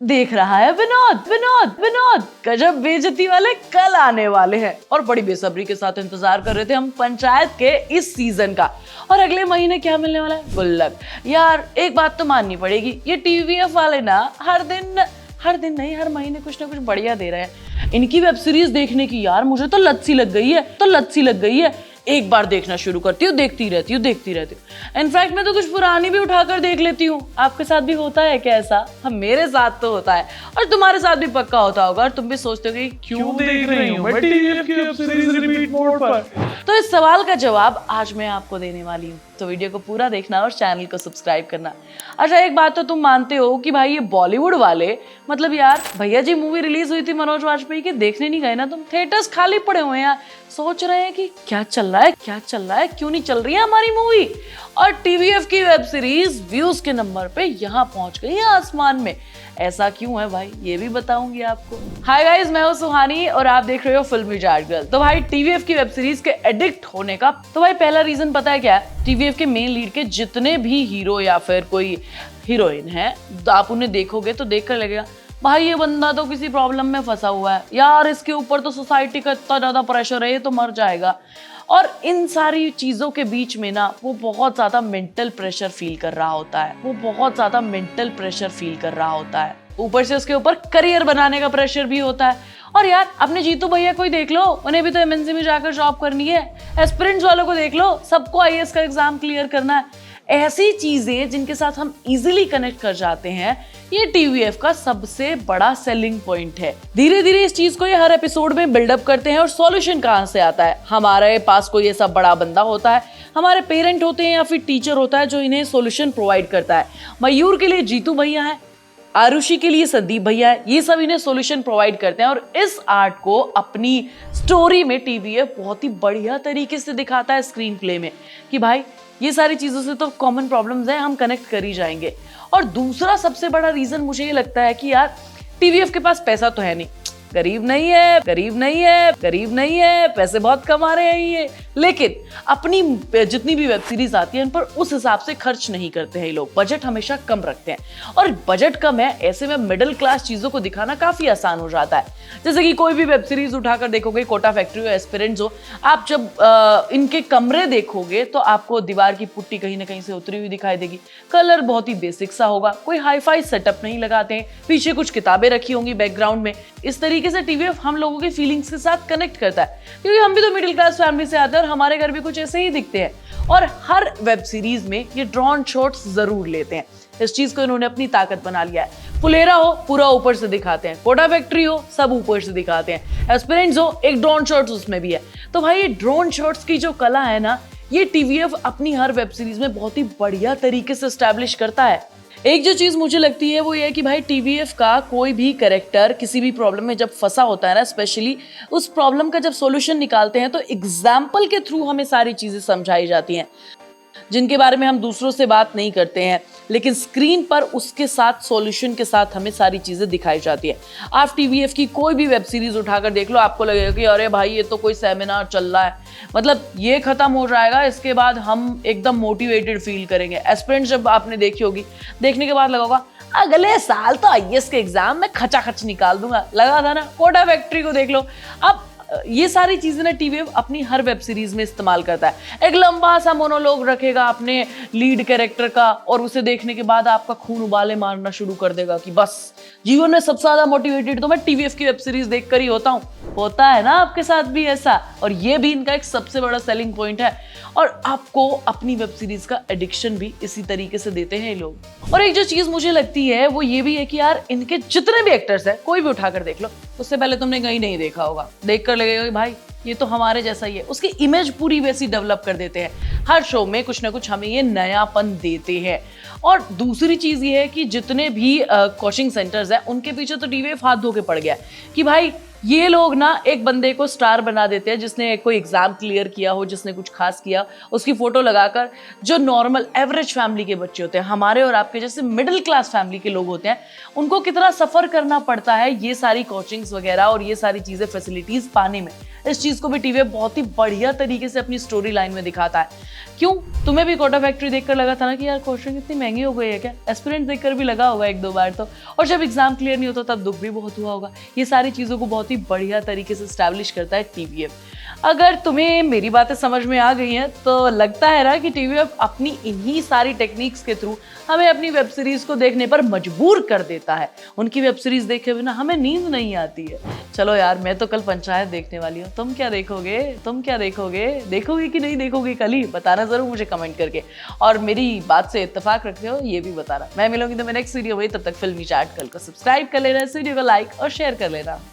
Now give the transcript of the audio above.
देख रहा है विनोद विनोद विनोद। गजब बेइज्जती वाले कल आने वाले हैं और बड़ी बेसब्री के साथ इंतजार कर रहे थे हम पंचायत के इस सीजन का। और अगले महीने क्या मिलने वाला है? गुल्लक। यार एक बात तो माननी पड़ेगी, ये टीवीएफ वाले ना हर दिन नहीं हर महीने कुछ ना कुछ बढ़िया दे रहे हैं। इनकी वेब सीरीज देखने की यार मुझे तो लत सी लग गई है। एक बार देखना शुरू करती हूँ, देखती रहती हूँ। इनफैक्ट मैं तो कुछ पुरानी भी उठाकर देख लेती हूँ। आपके साथ भी होता है क्या ऐसा? हम मेरे साथ तो होता है और तुम्हारे साथ भी पक्का होता होगा और तुम भी सोचते हो कि क्यों देख रही हूँ मैं टीवीएफ की वेब सीरीज रिपीट मोड पर। तो इस सवाल का जवाब आज मैं आपको देने वाली हूँ, तो वीडियो को पूरा देखना और चैनल को सब्सक्राइब करना। अच्छा एक बात तो तुम मानते हो कि भाई ये बॉलीवुड वाले, मतलब यार भैया जी मूवी रिलीज हुई थी मनोज वाजपेयी की, देखने नहीं गए ना तुम? थिएटर्स खाली पड़े हुए हैं, सोच रहे हैं कि क्या चल रहा है, क्यों नहीं चल रही है हमारी मूवी। और टीवीएफ की वेब सीरीज व्यूज के नंबर पे यहाँ पहुंच गई है आसमान में। ऐसा क्यों है भाई, ये भी बताऊंगी आपको। हाय गाइस, मैं हूं सुहानी और आप देख रहे हो फिल्मी जाट गर्ल। तो भाई टीवीएफ की वेब सीरीज के एडिक्ट होने का तो भाई पहला रीजन पता है क्या है? टीवीएफ के मेन लीड के जितने भी हीरो या फिर कोई हीरोइन है, आप उन्हें देखोगे तो देख कर लगेगा भाई ये बंदा तो किसी प्रॉब्लम में फंसा हुआ है यार, इसके ऊपर तो सोसाइटी का इतना ज्यादा प्रेशर है, ये तो मर जाएगा। और इन सारी चीजों के बीच में ना वो बहुत ज्यादा मेंटल प्रेशर फील कर रहा होता है, ऊपर से उसके ऊपर करियर बनाने का प्रेशर भी होता है। और यार अपने जीतू भैया को ही देख लो, उन्हें भी तो एमएनसी में जाकर जॉब करनी है। एस्पिरेंट्स वालों को देख लो, सबको आईएएस का एग्जाम क्लियर करना है। ऐसी चीजें जिनके साथ हम इजीली कनेक्ट कर जाते हैं, ये टीवीएफ का सबसे बड़ा सेलिंग पॉइंट है। धीरे धीरे इस चीज को ये हर एपिसोड में बिल्डअप करते हैं। और सॉल्यूशन कहाँ से आता है? हमारे पास कोई ऐसा बड़ा बंदा होता है, हमारे पेरेंट होते हैं या फिर टीचर होता है जो इन्हें सॉल्यूशन प्रोवाइड करता है। मयूर के लिए जीतू भैया है, आरुषि के लिए संदीप भैया है, ये सब इन्हें सॉल्यूशन प्रोवाइड करते हैं। और इस आर्ट को अपनी स्टोरी में टीवीएफ बहुत ही बढ़िया तरीके से दिखाता है स्क्रीन प्ले में कि भाई ये सारी चीजों से तो कॉमन प्रॉब्लम्स हैं, हम कनेक्ट कर ही जाएंगे। और दूसरा सबसे बड़ा रीजन मुझे ये लगता है कि यार टीवीएफ के पास पैसा तो है नहीं, गरीब नहीं है, पैसे बहुत कमा रहे हैं ये, लेकिन अपनी जितनी भी वेब सीरीज आती है उन पर उस हिसाब से खर्च नहीं करते हैं ये लोग। बजट हमेशा कम रखते हैं और बजट कम है, ऐसे में मिडिल क्लास चीजों को दिखाना काफी आसान हो जाता है। जैसे कि कोई भी वेब सीरीज उठाकर देखोगे, कोटा फैक्ट्री हो, एस्पिरेंट्स हो, आप जब इनके कमरे देखोगे तो आपको दीवार की पुट्टी कहीं ना कहीं से उतरी हुई दिखाई देगी, कलर बहुत ही बेसिक सा होगा, कोई हाईफाई सेटअप नहीं लगाते हैं, पीछे कुछ किताबें रखी होंगी बैकग्राउंड में। इस तरीके से टीवीएफ हम लोगों के फीलिंग्स के साथ कनेक्ट करता है, क्योंकि हम भी तो मिडिल क्लास फैमिली से आते हैं और हमारे घर भी कुछ ऐसे ही दिखते हैं। और हर वेब सीरीज में ये ड्रोन शॉट्स जरूर लेते हैं, इस चीज को इन्होंने अपनी ताकत बना लिया है। फुलेरा हो पूरा ऊपर से दिखाते हैं, कोटा फैक्ट्री हो सब ऊपर से दिखाते हैं, एस्पिरेंट्स हो एक ड्रोन शॉट्स उसमें भी है। तो भाई ये ड्रोन शॉट्स की जो कला है ना, ये टीवीएफ अपनी हर वेब सीरीज में बहुत ही बढ़िया तरीके से एस्टैब्लिश करता है। एक जो चीज मुझे लगती है वो ये है कि भाई टीवीएफ का कोई भी कैरेक्टर किसी भी प्रॉब्लम में जब फंसा होता है ना, स्पेशली उस प्रॉब्लम का जब सॉल्यूशन निकालते हैं तो एग्जाम्पल के थ्रू हमें सारी चीजें समझाई जाती हैं, जिनके बारे में हम दूसरों से बात नहीं करते हैं, लेकिन स्क्रीन पर उसके साथ सॉल्यूशन के साथ हमें सारी चीजें दिखाई जाती है। आप टीवीएफ की कोई भी वेब सीरीज उठाकर देख लो, आपको लगेगा कि अरे भाई ये तो कोई सेमिनार चल रहा है, मतलब ये खत्म हो जाएगा इसके बाद हम एकदम मोटिवेटेड फील करेंगे। एस्पिरेंट्स जब आपने देखी होगी, देखने के बाद लगा होगा अगले साल तो आईएएस के एग्जाम में खचाखच निकाल दूंगा, लगा था ना। कोटा फैक्ट्री को देख लो। अब ये सारी चीजें ना टीवीएफ अपनी हर वेब सीरीज में इस्तेमाल करता है। एक लंबा सा मोनोलॉग रखेगा अपने लीड कैरेक्टर का और उसे देखने के बाद आपका खून उबाले मारना शुरू कर देगा कि बस जीवन में सबसे ज्यादा मोटिवेटेड तो मैं टीवीएफ की वेब सीरीज देखकर ही होता हूँ। होता है ना आपके साथ भी ऐसा? और ये भी इनका एक सबसे बड़ा सेलिंग पॉइंट है। और आपको अपनी वेब सीरीज का एडिक्शन भी इसी तरीके से देते हैं ये लोग। और एक जो चीज मुझे लगती है वो ये भी है कि यार इनके जितने भी एक्टर्स हैं, कोई भी उठाकर देख लो, उससे पहले तुमने कहीं नहीं देखा होगा, देखकर लगेगा कि भाई ये तो हमारे जैसा ही है। उसकी इमेज पूरी वैसी डेवलप कर देते हैं, हर शो में कुछ ना कुछ हमें ये नयापन देते हैं। और दूसरी चीज ये है कि जितने भी कोचिंग सेंटर्स हैं उनके पीछे तो टीवीएफ हाथ धो के पड़ गया कि भाई ये लोग ना एक बंदे को स्टार बना देते हैं जिसने कोई एग्जाम क्लियर किया हो, जिसने कुछ खास किया, उसकी फोटो लगाकर जो नॉर्मल एवरेज फैमिली के बच्चे होते हैं, हमारे और आपके जैसे मिडिल क्लास फैमिली के लोग होते हैं, उनको कितना सफर करना पड़ता है ये सारी कोचिंग्स वगैरह और ये सारी चीजें फैसिलिटीज पाने में। इस चीज को भी टीवी बहुत ही बढ़िया तरीके से अपनी स्टोरी लाइन में दिखाता है। क्यों, तुम्हें भी कोटा फैक्ट्री देखकर लगा था ना कि यार कोचिंग इतनी महंगी हो गई है क्या? एस्पिरेंट देखकर भी लगा होगा एक दो बार तो, और जब एग्जाम क्लियर नहीं होता तब दुख भी बहुत हुआ होगा। ये सारी चीजों को बहुत ही बढ़िया तरीके से एस्टैब्लिश करता है टीवीएफ। अगर तुम्हें मेरी बातें समझ में आ गई हैं तो लगता है ना कि टीवीएफ अपनी इन्हीं सारी टेक्निक्स के थ्रू हमें अपनी वेब सीरीज को देखने पर मजबूर कर देता है। उनकी वेब सीरीज देखे बिना हमें नींद नहीं आती है। चलो यार, मैं तो कल पंचायत देखने वाली हूँ, तुम क्या देखोगे? देखोगे कि नहीं देखोगे कल ही? बताना जरूर मुझे कमेंट करके, और मेरी बात से इत्तेफाक रखते हो ये भी बताना। मैं मिलूंगी तुम्हें नेक्स्ट वीडियो में, तब तक फिल्मी चैट कल को सब्सक्राइब कर लेना, इस वीडियो को लाइक और शेयर कर लेना।